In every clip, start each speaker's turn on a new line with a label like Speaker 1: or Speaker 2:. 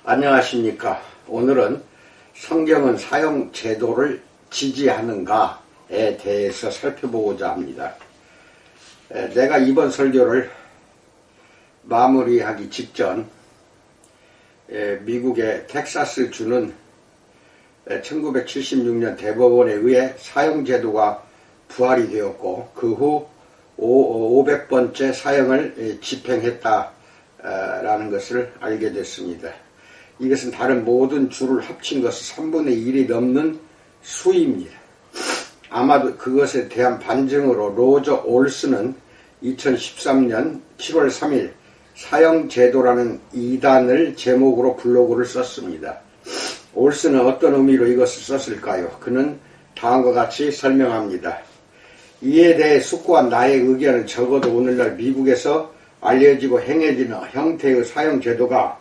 Speaker 1: 안녕하십니까. 오늘은 성경은 사형 제도를 지지하는가에 대해서 살펴보고자 합니다. 내가 이번 설교를 마무리하기 직전 미국의 텍사스 주는 1976년 대법원에 의해 사형 제도가 부활이 되었고 그 후 500번째 사형을 집행했다라는 것을 알게 됐습니다. 이것은 다른 모든 주를 합친 것은 3분의 1이 넘는 수입니다. 아마도 그것에 대한 반증으로 로저 올슨은 2013년 7월 3일 사형제도라는 이단을 제목으로 블로그를 썼습니다. 올슨은 어떤 의미로 이것을 썼을까요? 그는 다음과 같이 설명합니다. 이에 대해 숙고한 나의 의견은 적어도 오늘날 미국에서 알려지고 행해지는 형태의 사형제도가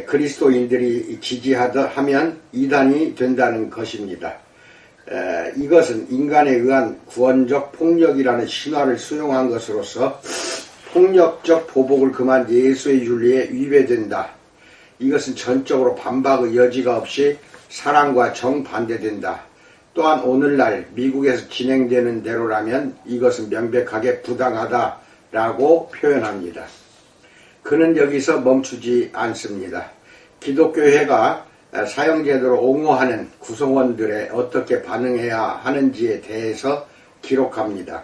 Speaker 1: 그리스도인들이 지지하다 하면 이단이 된다는 것입니다. 이것은 인간에 의한 구원적 폭력이라는 신화를 수용한 것으로서 폭력적 보복을 금한 예수의 윤리에 위배된다. 이것은 전적으로 반박의 여지가 없이 사랑과 정반대된다. 또한 오늘날 미국에서 진행되는 대로라면 이것은 명백하게 부당하다라고 표현합니다. 그는 여기서 멈추지 않습니다. 기독교회가 사형제도를 옹호하는 구성원들에 어떻게 반응해야 하는지에 대해서 기록합니다.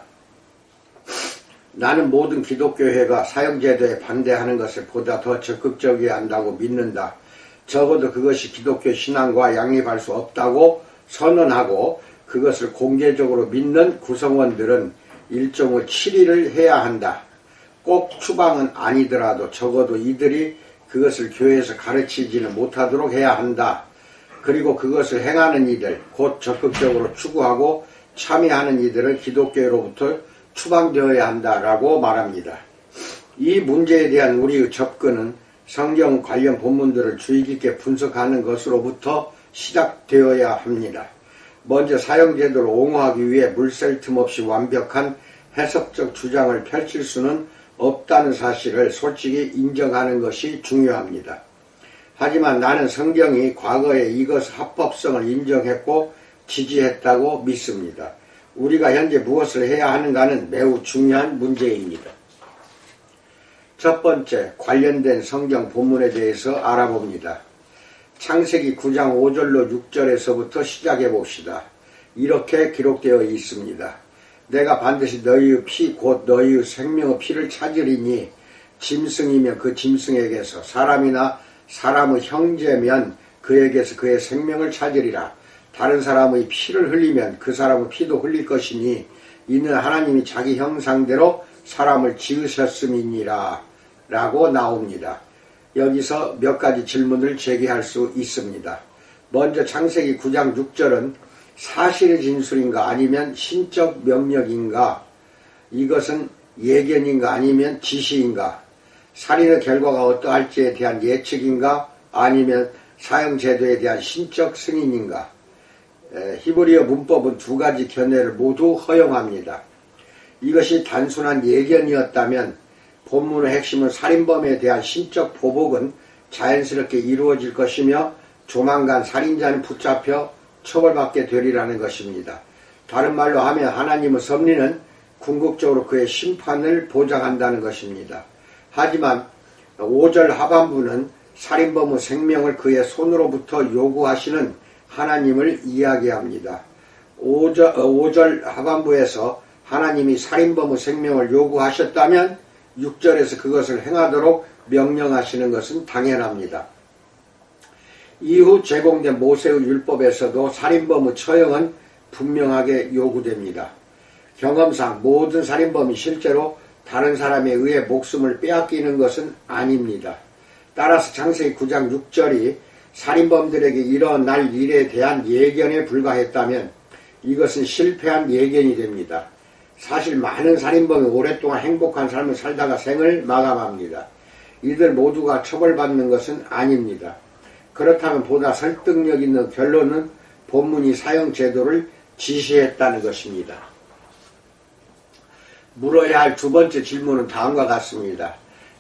Speaker 1: 나는 모든 기독교회가 사형제도에 반대하는 것을 보다 더 적극적이어야 한다고 믿는다. 적어도 그것이 기독교 신앙과 양립할 수 없다고 선언하고 그것을 공개적으로 믿는 구성원들은 일종의 치리를 해야 한다. 꼭 추방은 아니더라도 적어도 이들이 그것을 교회에서 가르치지는 못하도록 해야 한다. 그리고 그것을 행하는 이들, 곧 적극적으로 추구하고 참여하는 이들은 기독교로부터 추방되어야 한다라고 말합니다. 이 문제에 대한 우리의 접근은 성경 관련 본문들을 주의 깊게 분석하는 것으로부터 시작되어야 합니다. 먼저 사형제도를 옹호하기 위해 물샐 틈 없이 완벽한 해석적 주장을 펼칠 수는 없다는 사실을 솔직히 인정하는 것이 중요합니다. 하지만 나는 성경이 과거에 이것의 합법성을 인정했고 지지했다고 믿습니다. 우리가 현재 무엇을 해야 하는가는 매우 중요한 문제입니다. 첫 번째, 관련된 성경 본문에 대해서 알아봅니다. 창세기 9장 5절로 6절에서부터 시작해 봅시다. 이렇게 기록되어 있습니다. 내가 반드시 너희의 피 곧 너희의 생명의 피를 찾으리니 짐승이면 그 짐승에게서 사람이나 사람의 형제면 그에게서 그의 생명을 찾으리라. 다른 사람의 피를 흘리면 그 사람의 피도 흘릴 것이니 이는 하나님이 자기 형상대로 사람을 지으셨음이니라 라고 나옵니다. 여기서 몇 가지 질문을 제기할 수 있습니다. 먼저 창세기 9장 6절은 사실의 진술인가 아니면 신적 명령인가? 이것은 예견인가 아니면 지시인가? 살인의 결과가 어떠할지에 대한 예측인가 아니면 사형제도에 대한 신적 승인인가? 히브리어 문법은 두 가지 견해를 모두 허용합니다. 이것이 단순한 예견이었다면 본문의 핵심은 살인범에 대한 신적 보복은 자연스럽게 이루어질 것이며 조만간 살인자는 붙잡혀 처벌받게 되리라는 것입니다. 다른 말로 하면 하나님의 섭리는 궁극적으로 그의 심판을 보장한다는 것입니다. 하지만 5절 하반부는 살인범의 생명을 그의 손으로부터 요구하시는 하나님을 이야기합니다. 5절 하반부에서 하나님이 살인범의 생명을 요구하셨다면 6절에서 그것을 행하도록 명령하시는 것은 당연합니다. 이후 제공된 모세의 율법에서도 살인범의 처형은 분명하게 요구됩니다. 경험상 모든 살인범이 실제로 다른 사람에 의해 목숨을 빼앗기는 것은 아닙니다. 따라서 창세기 9장 6절이 살인범들에게 일어날 일에 대한 예견에 불과했다면 이것은 실패한 예견이 됩니다. 사실 많은 살인범이 오랫동안 행복한 삶을 살다가 생을 마감합니다. 이들 모두가 처벌받는 것은 아닙니다. 그렇다면 보다 설득력 있는 결론은 본문이 사형제도를 지시했다는 것입니다. 물어야 할 두 번째 질문은 다음과 같습니다.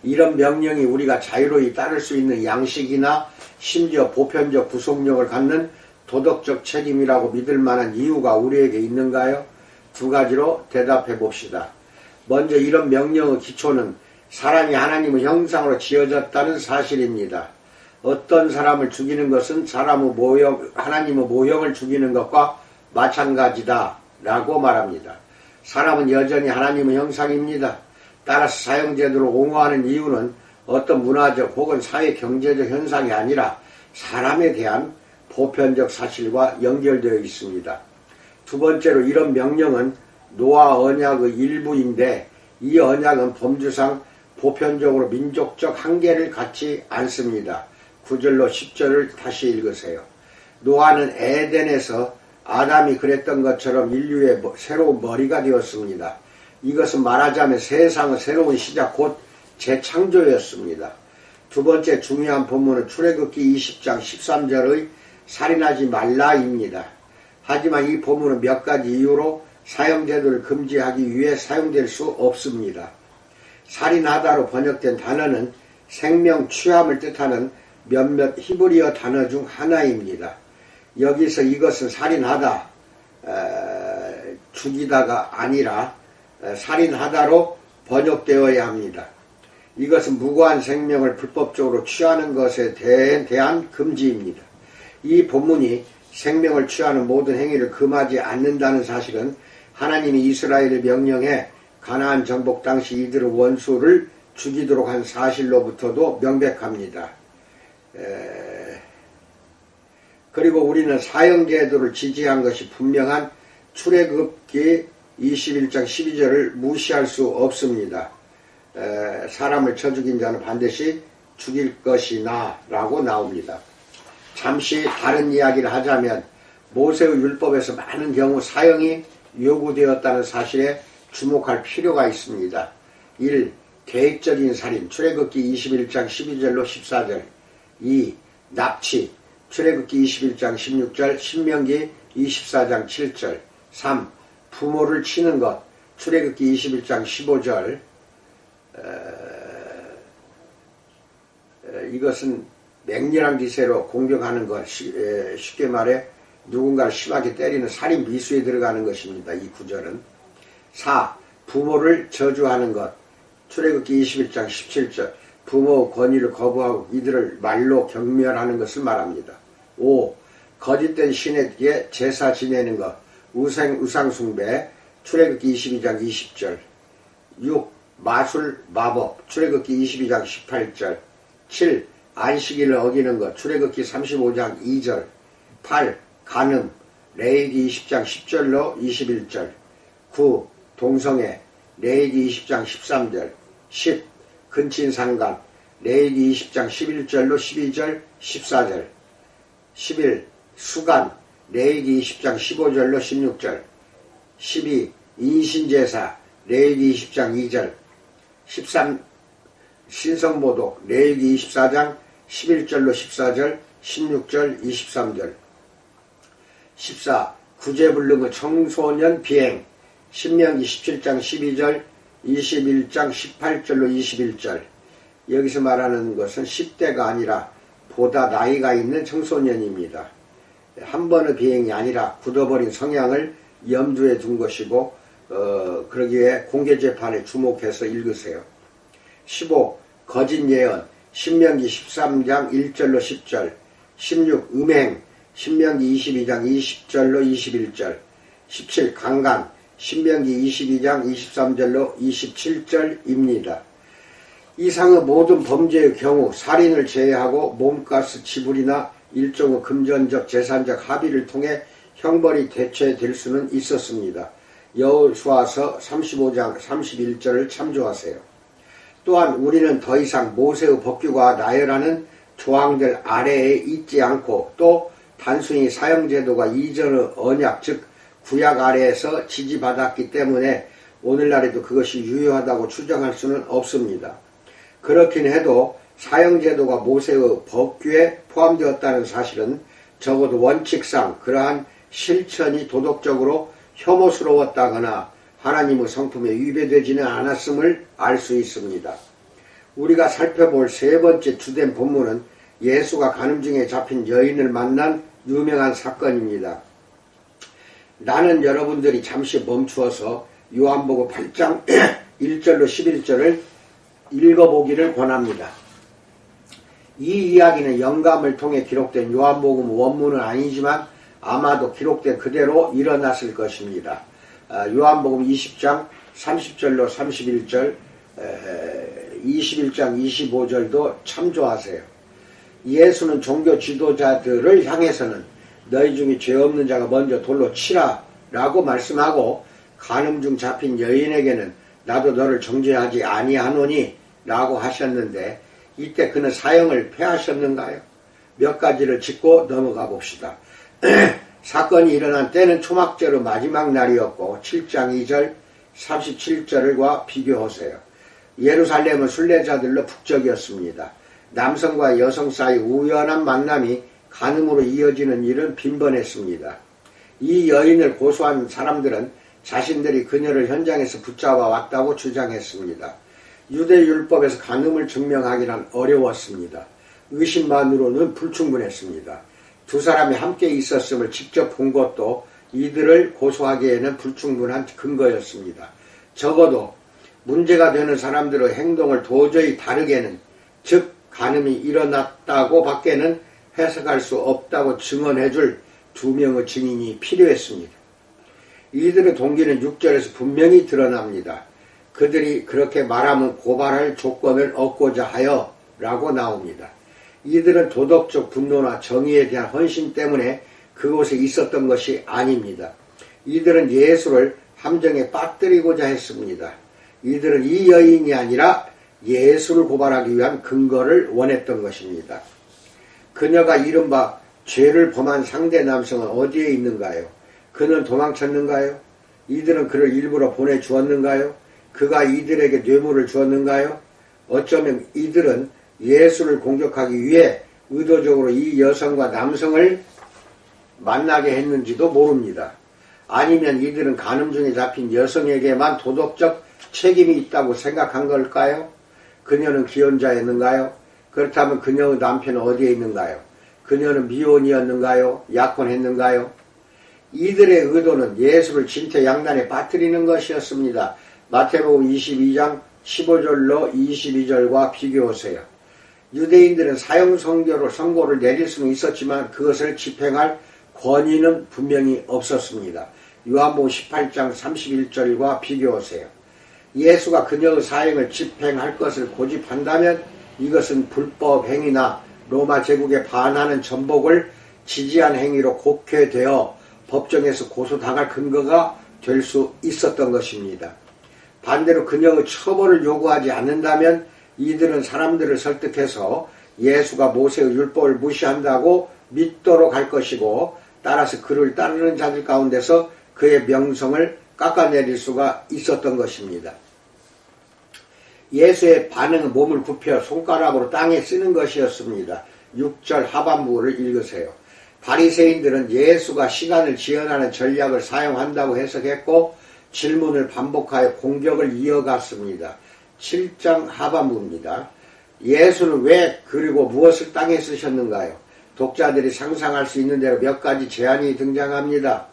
Speaker 1: 이런 명령이 우리가 자유로이 따를 수 있는 양식이나 심지어 보편적 구속력을 갖는 도덕적 책임이라고 믿을 만한 이유가 우리에게 있는가요? 두 가지로 대답해 봅시다. 먼저 이런 명령의 기초는 사람이 하나님의 형상으로 지어졌다는 사실입니다. 어떤 사람을 죽이는 것은 하나님의 모형을 죽이는 것과 마찬가지다 라고 말합니다. 사람은 여전히 하나님의 형상입니다. 따라서 사형제도를 옹호하는 이유는 어떤 문화적 혹은 사회 경제적 현상이 아니라 사람에 대한 보편적 사실과 연결되어 있습니다. 두 번째로 이런 명령은 노아 언약의 일부인데 이 언약은 범주상 보편적으로 민족적 한계를 갖지 않습니다. 9절로 10절을 다시 읽으세요. 노아는 에덴에서 아담이 그랬던 것처럼 인류의 새로운 머리가 되었습니다. 이것은 말하자면 세상의 새로운 시작 곧 재창조였습니다. 두 번째 중요한 본문은 출애굽기 20장 13절의 살인하지 말라입니다. 하지만 이 본문은 몇 가지 이유로 사형제도를 금지하기 위해 사용될 수 없습니다. 살인하다로 번역된 단어는 생명 취함을 뜻하는 몇몇 히브리어 단어 중 하나입니다. 여기서 이것은 살인하다, 죽이다가 아니라 살인하다로 번역되어야 합니다. 이것은 무고한 생명을 불법적으로 취하는 것에 대한 금지입니다. 이 본문이 생명을 취하는 모든 행위를 금하지 않는다는 사실은 하나님이 이스라엘을 명령해 가나안 정복 당시 이들의 원수를 죽이도록 한 사실로부터도 명백합니다. 그리고 우리는 사형제도를 지지한 것이 분명한 출애굽기 21장 12절을 무시할 수 없습니다. 사람을 쳐 죽인 자는 반드시 죽일 것이나 라고 나옵니다. 잠시 다른 이야기를 하자면 모세의 율법에서 많은 경우 사형이 요구되었다는 사실에 주목할 필요가 있습니다. 1. 계획적인 살인 출애굽기 21장 12절로 14절 2. 납치 출애굽기 21장 16절 신명기 24장 7절 3. 부모를 치는 것 출애굽기 21장 15절 이것은 맹렬한 기세로 공격하는 것, 쉽게 말해 누군가를 심하게 때리는 살인 미수에 들어가는 것입니다. 이 구절은. 4. 부모를 저주하는 것 출애굽기 21장 17절 부모의 권위를 거부하고 이들을 말로 경멸하는 것을 말합니다. 5. 거짓된 신에게 제사 지내는 것 우상숭배 출애굽기 22장 20절 6. 마술 마법 출애굽기 22장 18절 7. 안식일을 어기는 것 출애굽기 35장 2절 8. 간음 레위기 20장 10절로 21절 9. 동성애 레위기 20장 13절 10. 근친상간 레위기 20장 11절로 12절 14절 11. 수간 레위기 20장 15절로 16절 12. 인신제사 레위기 20장 2절 13. 신성모독 레위기 24장 11절로 14절 16절 23절 14. 구제불능의 청소년 비행 신명기 17장 12절 21장 18절로 21절 여기서 말하는 것은 10대가 아니라 보다 나이가 있는 청소년입니다. 한 번의 비행이 아니라 굳어버린 성향을 염두에 둔 것이고 그러기에 공개재판에 주목해서 읽으세요. 15. 거짓 예언 신명기 13장 1절로 10절 16. 음행 신명기 22장 20절로 21절 17. 강간 신명기 22장 23절로 27절입니다. 이상의 모든 범죄의 경우 살인을 제외하고 몸값 지불이나 일종의 금전적 재산적 합의를 통해 형벌이 대체될 수는 있었습니다. 여호수아서 35장 31절을 참조하세요. 또한 우리는 더 이상 모세의 법규가 나열하는 조항들 아래에 있지 않고 또 단순히 사형제도가 이전의 언약 즉 구약 아래에서 지지받았기 때문에 오늘날에도 그것이 유효하다고 추정할 수는 없습니다. 그렇긴 해도 사형제도가 모세의 법규에 포함되었다는 사실은 적어도 원칙상 그러한 실천이 도덕적으로 혐오스러웠다거나 하나님의 성품에 위배되지는 않았음을 알 수 있습니다. 우리가 살펴볼 세 번째 주된 본문은 예수가 가늠 중에 잡힌 여인을 만난 유명한 사건입니다. 나는 여러분들이 잠시 멈추어서 요한복음 8장 1절로 11절을 읽어보기를 권합니다. 이 이야기는 영감을 통해 기록된 요한복음 원문은 아니지만 아마도 기록된 그대로 일어났을 것입니다. 요한복음 20장 30절로 31절, 21장 25절도 참조하세요. 예수는 종교 지도자들을 향해서는 너희 중에 죄 없는 자가 먼저 돌로 치라 라고 말씀하고, 간음 중 잡힌 여인에게는 나도 너를 정죄하지 아니하노니 라고 하셨는데, 이때 그는 사형을 패하셨는가요? 몇 가지를 짚고 넘어가 봅시다. 사건이 일어난 때는 초막절의 마지막 날이었고 7장 2절 37절과 비교하세요. 예루살렘은 순례자들로 북적이었습니다. 남성과 여성 사이 우연한 만남이 간음으로 이어지는 일은 빈번했습니다. 이 여인을 고소한 사람들은 자신들이 그녀를 현장에서 붙잡아 왔다고 주장했습니다. 유대율법에서 간음을 증명하기란 어려웠습니다. 의심만으로는 불충분했습니다. 두 사람이 함께 있었음을 직접 본 것도 이들을 고소하기에는 불충분한 근거였습니다. 적어도 문제가 되는 사람들의 행동을 도저히 다르게는, 즉 간음이 일어났다고 밖에는 해석할 수 없다고 증언해줄 두 명의 증인이 필요했습니다. 이들의 동기는 6절에서 분명히 드러납니다. 그들이 그렇게 말하면 고발할 조건을 얻고자 하여 라고 나옵니다. 이들은 도덕적 분노나 정의에 대한 헌신 때문에 그곳에 있었던 것이 아닙니다. 이들은 예수를 함정에 빠뜨리고자 했습니다. 이들은 이 여인이 아니라 예수를 고발하기 위한 근거를 원했던 것입니다. 그녀가 이른바 죄를 범한 상대 남성은 어디에 있는가요? 그는 도망쳤는가요? 이들은 그를 일부러 보내주었는가요? 그가 이들에게 뇌물을 주었는가요? 어쩌면 이들은 예수를 공격하기 위해 의도적으로 이 여성과 남성을 만나게 했는지도 모릅니다. 아니면 이들은 간음 중에 잡힌 여성에게만 도덕적 책임이 있다고 생각한 걸까요? 그녀는 기혼자였는가요? 그렇다면 그녀의 남편은 어디에 있는가요? 그녀는 미혼이었는가요? 약혼했는가요? 이들의 의도는 예수를 진퇴양난에 빠뜨리는 것이었습니다. 마태복음 22장 15절로 22절과 비교하세요. 유대인들은 사형 선고를 내릴 수는 있었지만 그것을 집행할 권위는 분명히 없었습니다. 요한복음 18장 31절과 비교하세요. 예수가 그녀의 사형을 집행할 것을 고집한다면 이것은 불법 행위나 로마 제국에 반하는 전복을 지지한 행위로 곡해되어 법정에서 고소당할 근거가 될 수 있었던 것입니다. 반대로 그녀의 처벌을 요구하지 않는다면 이들은 사람들을 설득해서 예수가 모세의 율법을 무시한다고 믿도록 할 것이고, 따라서 그를 따르는 자들 가운데서 그의 명성을 깎아내릴 수가 있었던 것입니다. 예수의 반응은 몸을 굽혀 손가락으로 땅에 쓰는 것이었습니다. 6절 하반부를 읽으세요. 바리새인들은 예수가 시간을 지연하는 전략을 사용한다고 해석했고 질문을 반복하여 공격을 이어갔습니다. 7장 하반부입니다. 예수는 왜 그리고 무엇을 땅에 쓰셨는가요? 독자들이 상상할 수 있는 대로 몇 가지 제안이 등장합니다.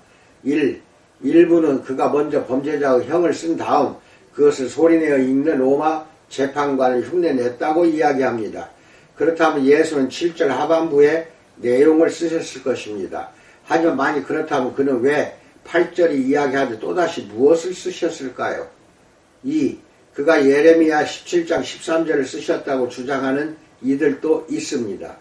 Speaker 1: 1부는 그가 먼저 범죄자의 형을 쓴 다음 그것을 소리내어 읽는 로마 재판관을 흉내냈다고 이야기합니다. 그렇다면 예수는 7절 하반부에 내용을 쓰셨을 것입니다. 하지만 만약 그렇다면 그는 왜 8절이 이야기하듯 또다시 무엇을 쓰셨을까요? 2. 그가 예레미야 17장 13절을 쓰셨다고 주장하는 이들도 있습니다.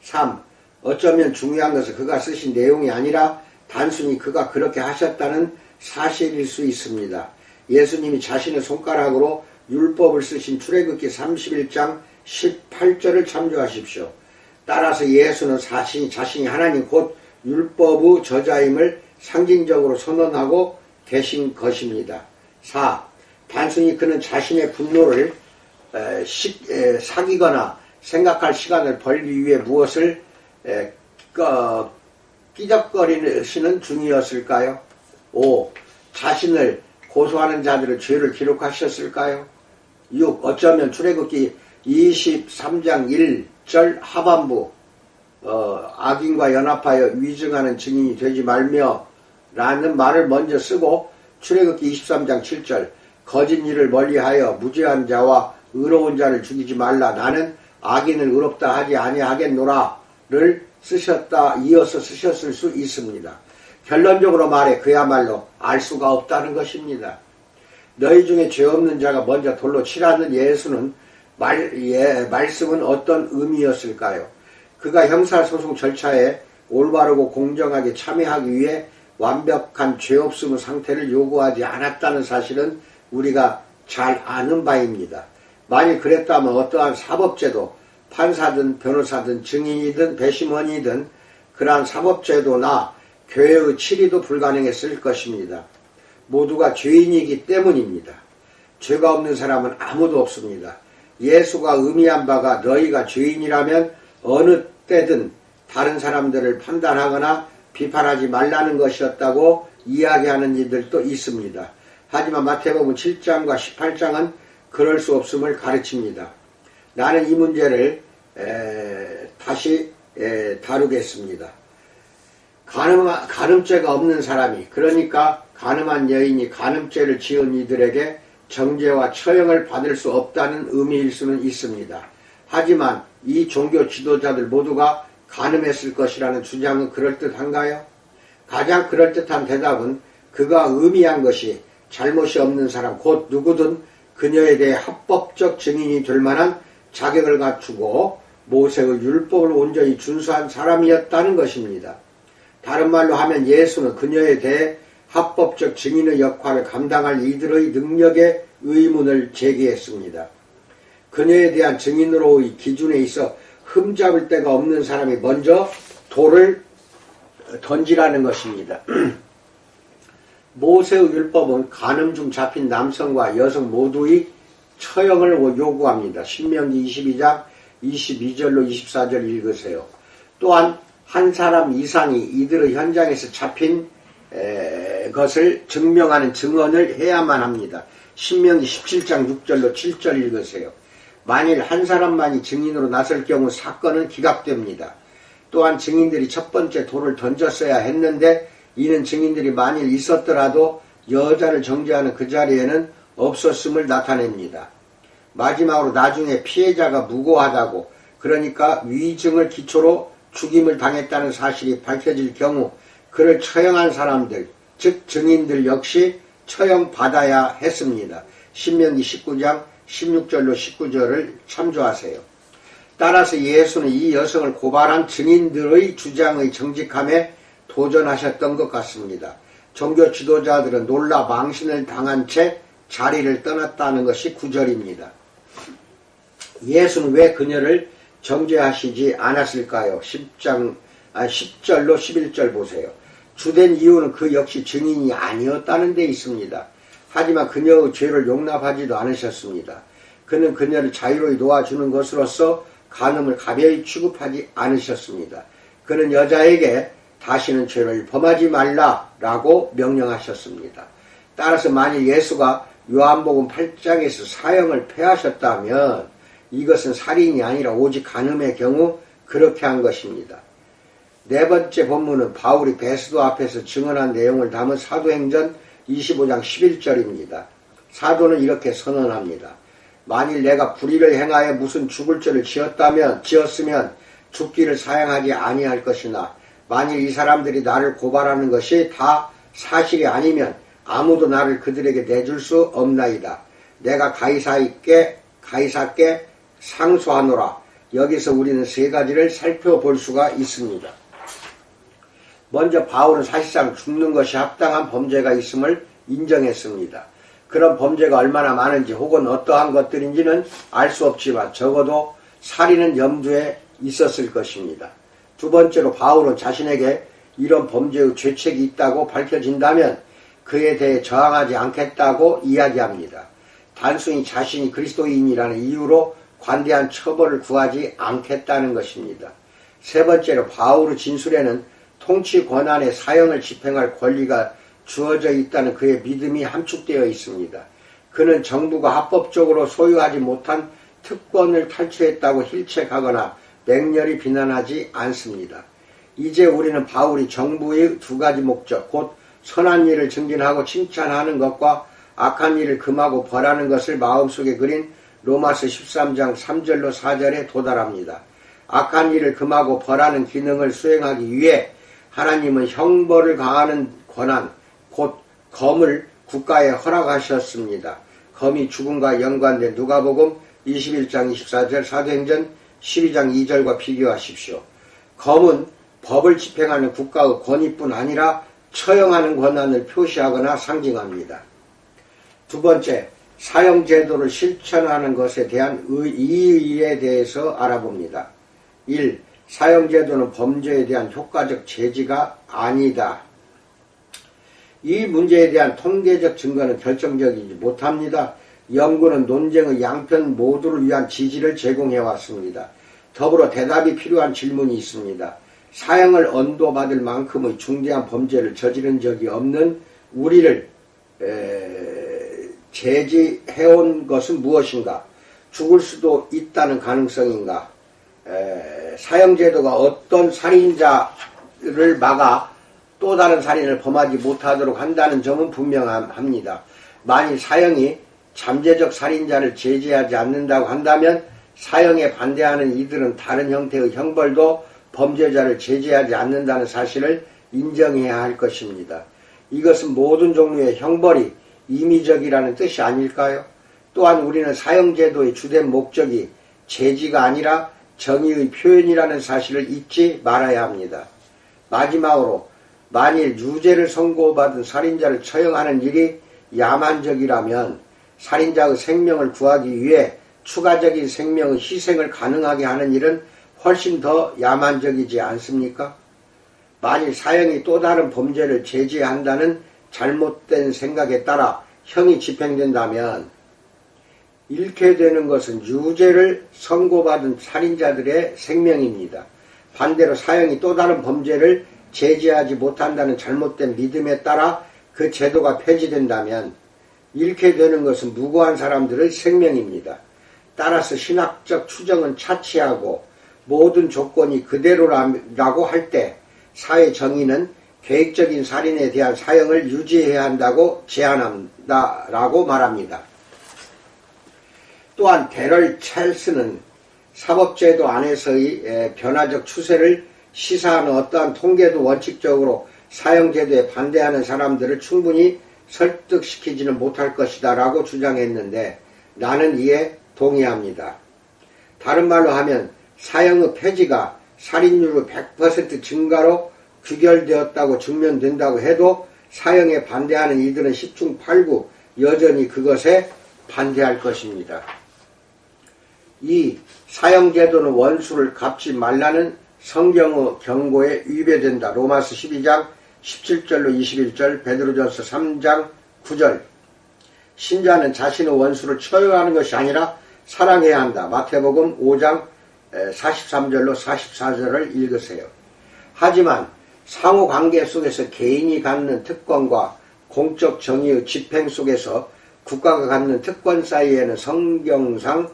Speaker 1: 3. 어쩌면 중요한 것은 그가 쓰신 내용이 아니라 단순히 그가 그렇게 하셨다는 사실일 수 있습니다. 예수님이 자신의 손가락으로 율법을 쓰신 출애굽기 31장 18절을 참조하십시오. 따라서 예수는 자신이 하나님 곧 율법의 저자임을 상징적으로 선언하고 계신 것입니다. 4. 단순히 그는 자신의 분노를 사귀거나 생각할 시간을 벌기 위해 무엇을 끼적거리시는 중이었을까요? 5. 자신을 고소하는 자들의 죄를 기록하셨을까요? 6. 어쩌면 출애굽기 23장 1절 하반부 악인과 연합하여 위증하는 증인이 되지 말며 라는 말을 먼저 쓰고 출애굽기 23장 7절 거짓 일을 멀리하여 무죄한 자와 의로운 자를 죽이지 말라. 나는 악인을 의롭다 하지 아니하겠노라를 이어서 쓰셨을 수 있습니다. 결론적으로 말해 그야말로 알 수가 없다는 것입니다. 너희 중에 죄 없는 자가 먼저 돌로 치라는 말씀은 어떤 의미였을까요? 그가 형사소송 절차에 올바르고 공정하게 참여하기 위해 완벽한 죄 없음 상태를 요구하지 않았다는 사실은 우리가 잘 아는 바입니다. 만일 그랬다면 어떠한 사법제도, 판사든 변호사든 증인이든 배심원이든 그러한 사법제도나 교회의 치리도 불가능했을 것입니다. 모두가 죄인이기 때문입니다. 죄가 없는 사람은 아무도 없습니다. 예수가 의미한 바가 너희가 죄인이라면 어느 때든 다른 사람들을 판단하거나 비판하지 말라는 것이었다고 이야기하는 이들도 있습니다. 하지만 마태복음 7장과 18장은 그럴 수 없음을 가르칩니다. 나는 이 문제를 다시 다루겠습니다. 간음죄가 없는 사람이, 그러니까 간음한 여인이 간음죄를 지은 이들에게 정죄와 처형을 받을 수 없다는 의미일 수는 있습니다. 하지만 이 종교 지도자들 모두가 간음했을 것이라는 주장은 그럴듯한가요? 가장 그럴듯한 대답은 그가 의미한 것이 잘못이 없는 사람, 곧 누구든 그녀에 대해 합법적 증인이 될 만한 자격을 갖추고 모세의 율법을 온전히 준수한 사람이었다는 것입니다. 다른 말로 하면 예수는 그녀에 대해 합법적 증인의 역할을 감당할 이들의 능력에 의문을 제기했습니다. 그녀에 대한 증인으로의 기준에 있어 흠잡을 데가 없는 사람이 먼저 돌을 던지라는 것입니다. 모세의 율법은 간음 중 잡힌 남성과 여성 모두의 처형을 요구합니다. 신명기 22장 22절로 24절 읽으세요. 또한 한 사람 이상이 이들의 현장에서 잡힌 것을 증명하는 증언을 해야만 합니다. 신명기 17장 6절로 7절 읽으세요. 만일 한 사람만이 증인으로 나설 경우 사건은 기각됩니다. 또한 증인들이 첫 번째 돌을 던졌어야 했는데 이는 증인들이 만일 있었더라도 여자를 정죄하는 그 자리에는 없었음을 나타냅니다. 마지막으로 나중에 피해자가 무고하다고, 그러니까 위증을 기초로 죽임을 당했다는 사실이 밝혀질 경우 그를 처형한 사람들, 즉 증인들 역시 처형받아야 했습니다. 신명기 19장 16절로 19절을 참조하세요. 따라서 예수는 이 여성을 고발한 증인들의 주장의 정직함에 도전하셨던 것 같습니다. 종교 지도자들은 놀라 망신을 당한 채 자리를 떠났다는 것이 9절입니다. 예수는 왜 그녀를 정죄하시지 않았을까요? 10절로 11절 보세요. 주된 이유는 그 역시 증인이 아니었다는 데 있습니다. 하지만 그녀의 죄를 용납하지도 않으셨습니다. 그는 그녀를 자유로이 놓아주는 것으로서 간음을 가벼이 취급하지 않으셨습니다. 그는 여자에게 다시는 죄를 범하지 말라라고 명령하셨습니다. 따라서 만일 예수가 요한복음 8장에서 사형을 폐하셨다면 이것은 살인이 아니라 오직 간음의 경우 그렇게 한 것입니다. 네 번째 본문은 바울이 베스도 앞에서 증언한 내용을 담은 사도행전 25장 11절입니다. 사도는 이렇게 선언합니다. 만일 내가 불의를 행하여 무슨 죽을 죄를 지었으면 죽기를 사양하지 아니할 것이나 만일 이 사람들이 나를 고발하는 것이 다 사실이 아니면 아무도 나를 그들에게 내줄 수 없나이다. 내가 가이사께 상소하노라. 여기서 우리는 세 가지를 살펴볼 수가 있습니다. 먼저 바울은 사실상 죽는 것이 합당한 범죄가 있음을 인정했습니다. 그런 범죄가 얼마나 많은지 혹은 어떠한 것들인지는 알 수 없지만 적어도 살인은 염두에 있었을 것입니다. 두 번째로 바울은 자신에게 이런 범죄의 죄책이 있다고 밝혀진다면 그에 대해 저항하지 않겠다고 이야기합니다. 단순히 자신이 그리스도인이라는 이유로 관대한 처벌을 구하지 않겠다는 것입니다. 세 번째로 바울의 진술에는 통치 권한의 사형을 집행할 권리가 주어져 있다는 그의 믿음이 함축되어 있습니다. 그는 정부가 합법적으로 소유하지 못한 특권을 탈취했다고 힐책하거나 맹렬히 비난하지 않습니다. 이제 우리는 바울이 정부의 두 가지 목적, 곧 선한 일을 증진하고 칭찬하는 것과 악한 일을 금하고 벌하는 것을 마음속에 그린 로마서 13장 3절로 4절에 도달합니다. 악한 일을 금하고 벌하는 기능을 수행하기 위해 하나님은 형벌을 가하는 권한, 곧 검을 국가에 허락하셨습니다. 검이 죽음과 연관된 누가복음 21장 24절, 사도행전 12장 2절과 비교하십시오. 검은 법을 집행하는 국가의 권위뿐 아니라 처형하는 권한을 표시하거나 상징합니다. 두 번째, 사형제도를 실천하는 것에 대한 이의에 대해서 알아봅니다. 1. 사형제도는 범죄에 대한 효과적 제지가 아니다. 이 문제에 대한 통계적 증거는 결정적이지 못합니다. 연구는 논쟁의 양편 모두를 위한 지지를 제공해왔습니다. 더불어 대답이 필요한 질문이 있습니다. 사형을 언도받을 만큼의 중대한 범죄를 저지른 적이 없는 우리를 제지해온 것은 무엇인가? 죽을 수도 있다는 가능성인가? 사형제도가 어떤 살인자를 막아 또 다른 살인을 범하지 못하도록 한다는 점은 분명합니다. 만일 사형이 잠재적 살인자를 제지하지 않는다고 한다면 사형에 반대하는 이들은 다른 형태의 형벌도 범죄자를 제지하지 않는다는 사실을 인정해야 할 것입니다. 이것은 모든 종류의 형벌이 임의적이라는 뜻이 아닐까요? 또한 우리는 사형제도의 주된 목적이 제지가 아니라 정의의 표현이라는 사실을 잊지 말아야 합니다. 마지막으로 만일 유죄를 선고받은 살인자를 처형하는 일이 야만적이라면 살인자의 생명을 구하기 위해 추가적인 생명의 희생을 가능하게 하는 일은 훨씬 더 야만적이지 않습니까? 만일 사형이 또 다른 범죄를 제지한다는 잘못된 생각에 따라 형이 집행된다면 잃게 되는 것은 유죄를 선고받은 살인자들의 생명입니다. 반대로 사형이 또 다른 범죄를 제지하지 못한다는 잘못된 믿음에 따라 그 제도가 폐지된다면 잃게 되는 것은 무고한 사람들의 생명입니다. 따라서 신학적 추정은 차치하고 모든 조건이 그대로라고 할 때 사회 정의는 계획적인 살인에 대한 사형을 유지해야 한다고 제안한다라고 말합니다. 또한 데럴 찰스는 사법제도 안에서의 변화적 추세를 시사하는 어떠한 통계도 원칙적으로 사형제도에 반대하는 사람들을 충분히 설득시키지는 못할 것이다 라고 주장했는데 나는 이에 동의합니다. 다른 말로 하면 사형의 폐지가 살인율의 100% 증가로 규결되었다고 증명된다고 해도 사형에 반대하는 이들은 10중 8구 여전히 그것에 반대할 것입니다. 2. 사형제도는 원수를 갚지 말라는 성경의 경고에 위배된다. 로마서 12장 17절로 21절, 베드로전서 3장 9절. 신자는 자신의 원수를 처형하는 것이 아니라 사랑해야 한다. 마태복음 5장 43절로 44절을 읽으세요. 하지만 상호관계 속에서 개인이 갖는 특권과 공적 정의의 집행 속에서 국가가 갖는 특권 사이에는 성경상의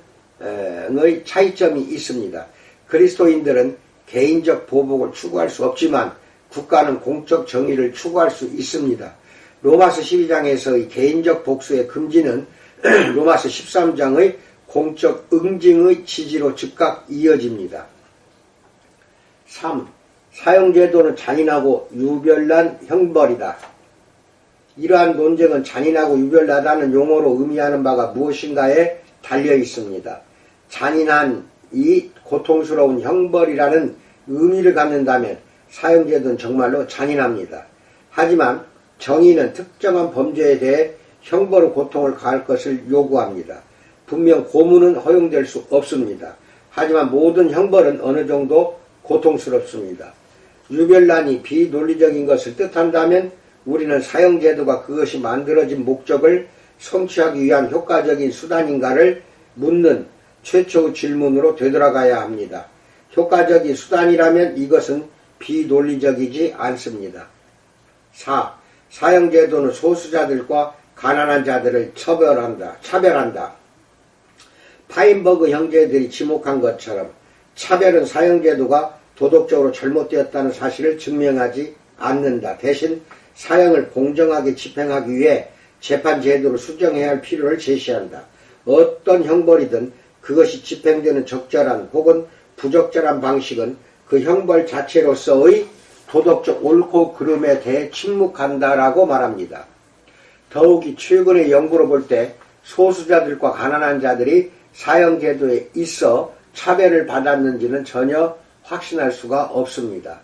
Speaker 1: 차이점이 있습니다. 그리스도인들은 개인적 보복을 추구할 수 없지만 국가는 공적 정의를 추구할 수 있습니다. 로마서 12장에서의 개인적 복수의 금지는 로마서 13장의 공적 응징의 지지로 즉각 이어집니다. 3. 사형제도는 잔인하고 유별난 형벌이다. 이러한 논쟁은 잔인하고 유별나다는 용어로 의미하는 바가 무엇인가에 달려 있습니다. 잔인한 이 고통스러운 형벌이라는 의미를 갖는다면 사형제도는 정말로 잔인합니다. 하지만 정의는 특정한 범죄에 대해 형벌의 고통을 가할 것을 요구합니다. 분명 고문은 허용될 수 없습니다. 하지만 모든 형벌은 어느 정도 고통스럽습니다. 유별난이 비논리적인 것을 뜻한다면 우리는 사형제도가 그것이 만들어진 목적을 성취하기 위한 효과적인 수단인가를 묻는 최초의 질문으로 되돌아가야 합니다. 효과적인 수단이라면 이것은 비논리적이지 않습니다. 4. 사형제도는 소수자들과 가난한 자들을 차별한다. 파인버그 형제들이 지목한 것처럼 차별은 사형제도가 도덕적으로 잘못되었다는 사실을 증명하지 않는다. 대신 사형을 공정하게 집행하기 위해 재판 제도를 수정해야 할 필요를 제시한다. 어떤 형벌이든 그것이 집행되는 적절한 혹은 부적절한 방식은 그 형벌 자체로서의 도덕적 옳고 그름에 대해 침묵한다라고 말합니다. 더욱이 최근의 연구로 볼 때 소수자들과 가난한 자들이 사형제도에 있어 차별을 받았는지는 전혀 확신할 수가 없습니다.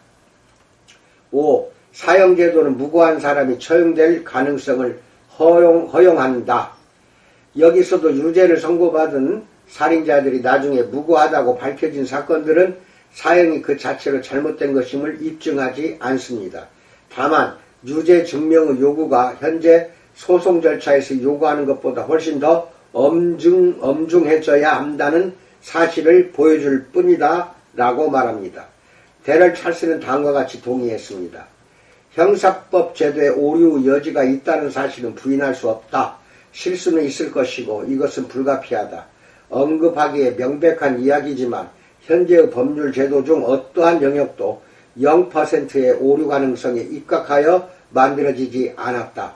Speaker 1: 5. 사형제도는 무고한 사람이 처형될 가능성을 허용한다. 여기서도 유죄를 선고받은 살인자들이 나중에 무고하다고 밝혀진 사건들은 사형이 그 자체로 잘못된 것임을 입증하지 않습니다. 다만 유죄 증명의 요구가 현재 소송 절차에서 요구하는 것보다 훨씬 더 엄중해져야 한다는 사실을 보여줄 뿐이다 라고 말합니다. 데럴 찰스는 다음과 같이 동의했습니다. 형사법 제도에 오류 여지가 있다는 사실은 부인할 수 없다. 실수는 있을 것이고 이것은 불가피하다. 언급하기에 명백한 이야기지만 현재의 법률 제도 중 어떠한 영역도 0%의 오류 가능성에 입각하여 만들어지지 않았다.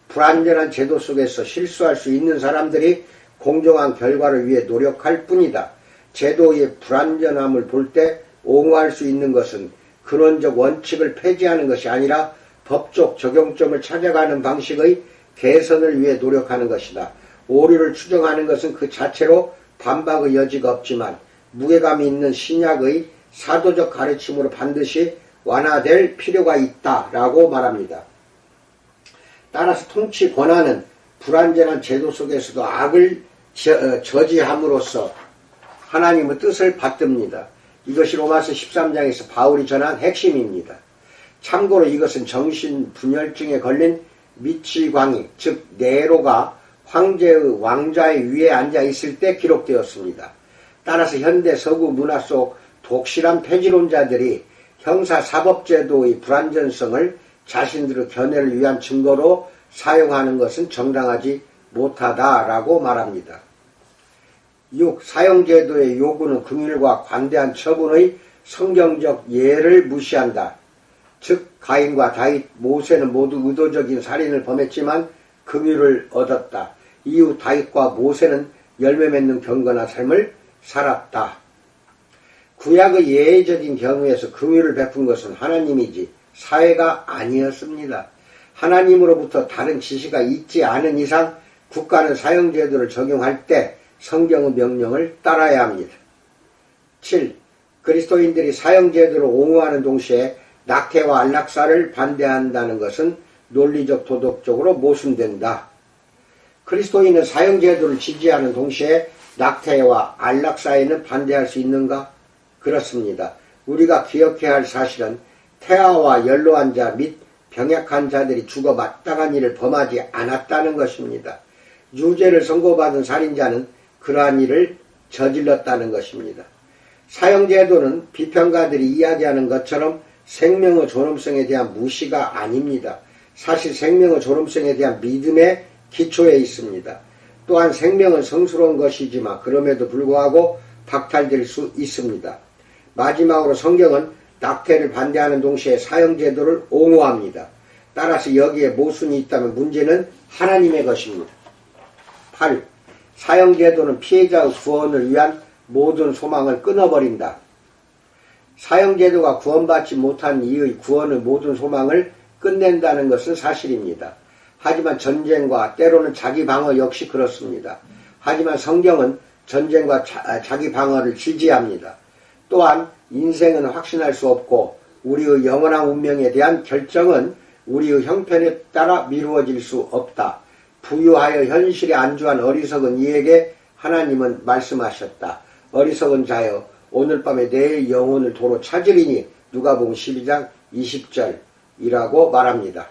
Speaker 1: 불완전한 제도 속에서 실수할 수 있는 사람들이 공정한 결과를 위해 노력할 뿐이다. 제도의 불완전함을 볼 때 옹호할 수 있는 것은 근원적 원칙을 폐지하는 것이 아니라 법적 적용점을 찾아가는 방식의 개선을 위해 노력하는 것이다. 오류를 추정하는 것은 그 자체로 반박의 여지가 없지만 무게감이 있는 신약의 사도적 가르침으로 반드시 완화될 필요가 있다라고 말합니다. 따라서 통치 권한은 불완전한 제도 속에서도 악을 저지함으로써 하나님의 뜻을 받듭니다. 이것이 로마서 13장에서 바울이 전한 핵심입니다. 참고로 이것은 정신분열증에 걸린 미치광이 즉 네로가 황제의 왕좌의 위에 앉아 있을 때 기록되었습니다. 따라서 현대 서구 문화 속 독실한 폐지론자들이 형사사법제도의 불완전성을 자신들의 견해를 위한 증거로 사용하는 것은 정당하지 못하다라고 말합니다. 6. 사형제도의 요구는 긍휼과 관대한 처분의 성경적 예를 무시한다. 즉 가인과 다윗, 모세는 모두 의도적인 살인을 범했지만 긍휼을 얻었다. 이후 다윗과 모세는 열매 맺는 경건한 삶을 살았다. 구약의 예외적인 경우에서 긍휼을 베푼 것은 하나님이지 사회가 아니었습니다. 하나님으로부터 다른 지시가 있지 않은 이상 국가는 사형제도를 적용할 때 성경의 명령을 따라야 합니다. 7. 그리스도인들이 사형제도를 옹호하는 동시에 낙태와 안락사를 반대한다는 것은 논리적 도덕적으로 모순된다. 그리스도인은 사형제도를 지지하는 동시에 낙태와 안락사에는 반대할 수 있는가? 그렇습니다. 우리가 기억해야 할 사실은 태아와 연로한 자 및 병약한 자들이 죽어 마땅한 일을 범하지 않았다는 것입니다. 유죄를 선고받은 살인자는 그러한 일을 저질렀다는 것입니다. 사형제도는 비평가들이 이야기하는 것처럼 생명의 존엄성에 대한 무시가 아닙니다. 사실 생명의 존엄성에 대한 믿음의 기초에 있습니다. 또한 생명은 성스러운 것이지만 그럼에도 불구하고 박탈될 수 있습니다. 마지막으로 성경은 낙태를 반대하는 동시에 사형제도를 옹호합니다. 따라서 여기에 모순이 있다면 문제는 하나님의 것입니다. 8. 사형제도는 피해자의 구원을 위한 모든 소망을 끊어버린다. 사형제도가 구원받지 못한 이의 구원의 모든 소망을 끝낸다는 것은 사실입니다. 하지만 전쟁과 때로는 자기 방어 역시 그렇습니다. 하지만 성경은 전쟁과 자기 방어를 지지합니다. 또한 인생은 확신할 수 없고 우리의 영원한 운명에 대한 결정은 우리의 형편에 따라 미루어질 수 없다. 부유하여 현실에 안주한 어리석은 이에게 하나님은 말씀하셨다. 어리석은 자여 오늘 밤에 내 영혼을 도로 찾으리니 누가복음 12장 20절이라고 말합니다.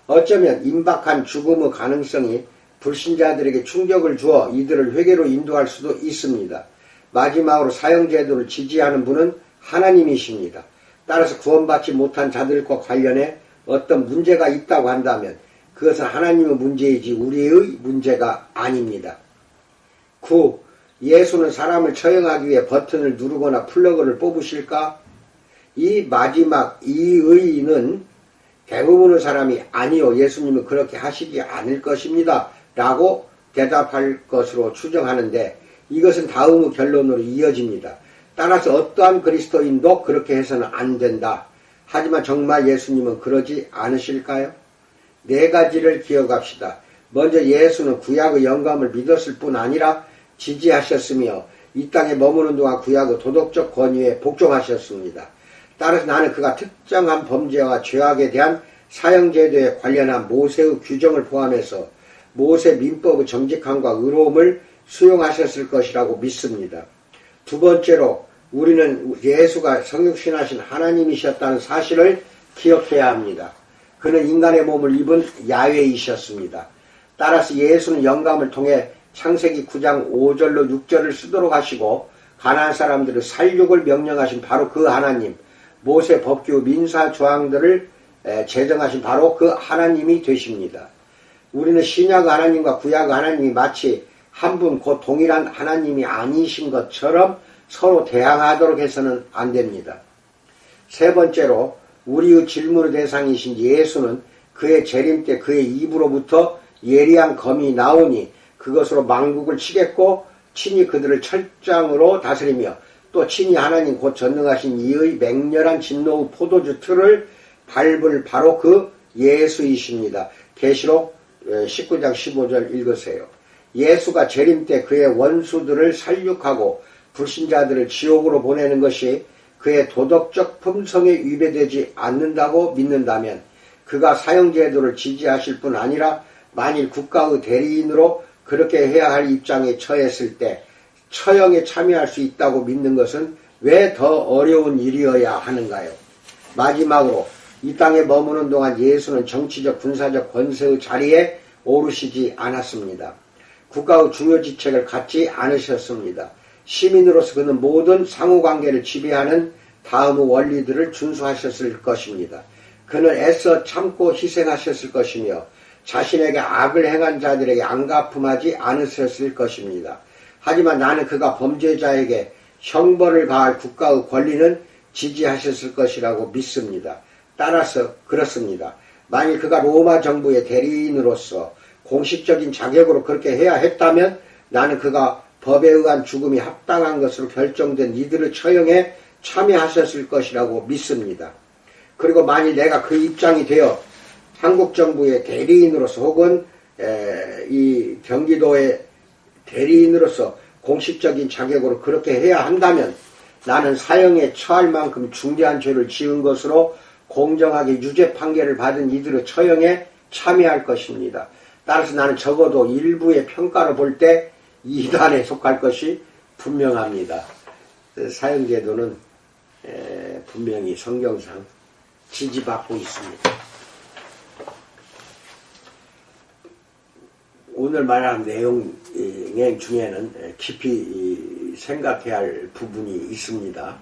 Speaker 1: 어쩌면 임박한 죽음의 가능성이 불신자들에게 충격을 주어 이들을 회개로 인도할 수도 있습니다. 마지막으로 사형제도를 지지하는 분은 하나님이십니다. 따라서 구원받지 못한 자들과 관련해 어떤 문제가 있다고 한다면 그것은 하나님의 문제이지 우리의 문제가 아닙니다. 9. 예수는 사람을 처형하기 위해 버튼을 누르거나 플러그를 뽑으실까? 이 마지막 이의는 대부분의 사람이 아니요, 예수님은 그렇게 하시지 않을 것입니다 라고 대답할 것으로 추정하는데, 이것은 다음의 결론으로 이어집니다. 따라서 어떠한 그리스도인도 그렇게 해서는 안 된다. 하지만 정말 예수님은 그러지 않으실까요? 네 가지를 기억합시다. 먼저 예수는 구약의 영감을 믿었을 뿐 아니라 지지하셨으며 이 땅에 머무는 동안 구약의 도덕적 권위에 복종하셨습니다. 따라서 나는 그가 특정한 범죄와 죄악에 대한 사형제도에 관련한 모세의 규정을 포함해서 모세 민법의 정직함과 의로움을 수용하셨을 것이라고 믿습니다. 두 번째로 우리는 예수가 성육신하신 하나님이셨다는 사실을 기억해야 합니다. 그는 인간의 몸을 입은 야훼이셨습니다. 따라서 예수는 영감을 통해 창세기 9장 5절로 6절을 쓰도록 하시고 가나안 사람들의 살육을 명령하신 바로 그 하나님, 모세 법규 민사 조항들을 제정하신 바로 그 하나님이 되십니다. 우리는 신약 하나님과 구약 하나님이 마치 한 분 곧 동일한 하나님이 아니신 것처럼 서로 대항하도록 해서는 안 됩니다. 세 번째로 우리의 질문의 대상이신 예수는 그의 재림 때 그의 입으로부터 예리한 검이 나오니 그것으로 만국을 치겠고 친히 그들을 철장으로 다스리며 또 친히 하나님 곧 전능하신 이의 맹렬한 진노의 포도주 틀을 밟을 바로 그 예수이십니다. 계시록 19장 15절 읽으세요. 예수가 재림 때 그의 원수들을 살육하고 불신자들을 지옥으로 보내는 것이 그의 도덕적 품성에 위배되지 않는다고 믿는다면 그가 사형제도를 지지하실 뿐 아니라 만일 국가의 대리인으로 그렇게 해야 할 입장에 처했을 때 처형에 참여할 수 있다고 믿는 것은 왜 더 어려운 일이어야 하는가요? 마지막으로 이 땅에 머무는 동안 예수는 정치적 군사적 권세의 자리에 오르시지 않았습니다. 국가의 중요 지책을 갖지 않으셨습니다. 시민으로서 그는 모든 상호관계를 지배하는 다음의 원리들을 준수하셨을 것입니다. 그는 애써 참고 희생하셨을 것이며 자신에게 악을 행한 자들에게 안갚음하지 않으셨을 것입니다. 하지만 나는 그가 범죄자에게 형벌을 가할 국가의 권리는 지지하셨을 것이라고 믿습니다. 따라서 그렇습니다. 만일 그가 로마 정부의 대리인으로서 공식적인 자격으로 그렇게 해야 했다면 나는 그가 법에 의한 죽음이 합당한 것으로 결정된 이들의 처형에 참여하셨을 것이라고 믿습니다. 그리고 만일 내가 그 입장이 되어 한국 정부의 대리인으로서 혹은 이 경기도의 대리인으로서 공식적인 자격으로 그렇게 해야 한다면 나는 사형에 처할 만큼 중대한 죄를 지은 것으로 공정하게 유죄 판결을 받은 이들의 처형에 참여할 것입니다. 따라서 나는 적어도 일부의 평가로 볼 때 이단에 속할 것이 분명합니다. 사형제도는 분명히 성경상 지지받고 있습니다. 오늘 말한 내용 중에는 깊이 생각해야 할 부분이 있습니다.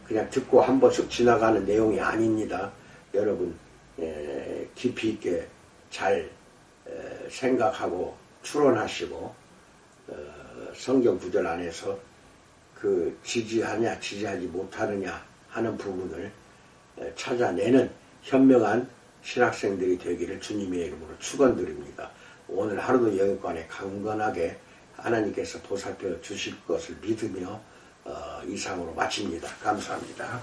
Speaker 1: 그냥 듣고 한 번씩 지나가는 내용이 아닙니다. 여러분 깊이 있게 잘 생각하고 추론하시고 성경 구절 안에서 그 지지하냐 지지하지 못하느냐 하는 부분을 찾아내는 현명한 신학생들이 되기를 주님의 이름으로 축원드립니다. 오늘 하루도 영육간에 강건하게 하나님께서 보살펴 주실 것을 믿으며 이상으로 마칩니다. 감사합니다.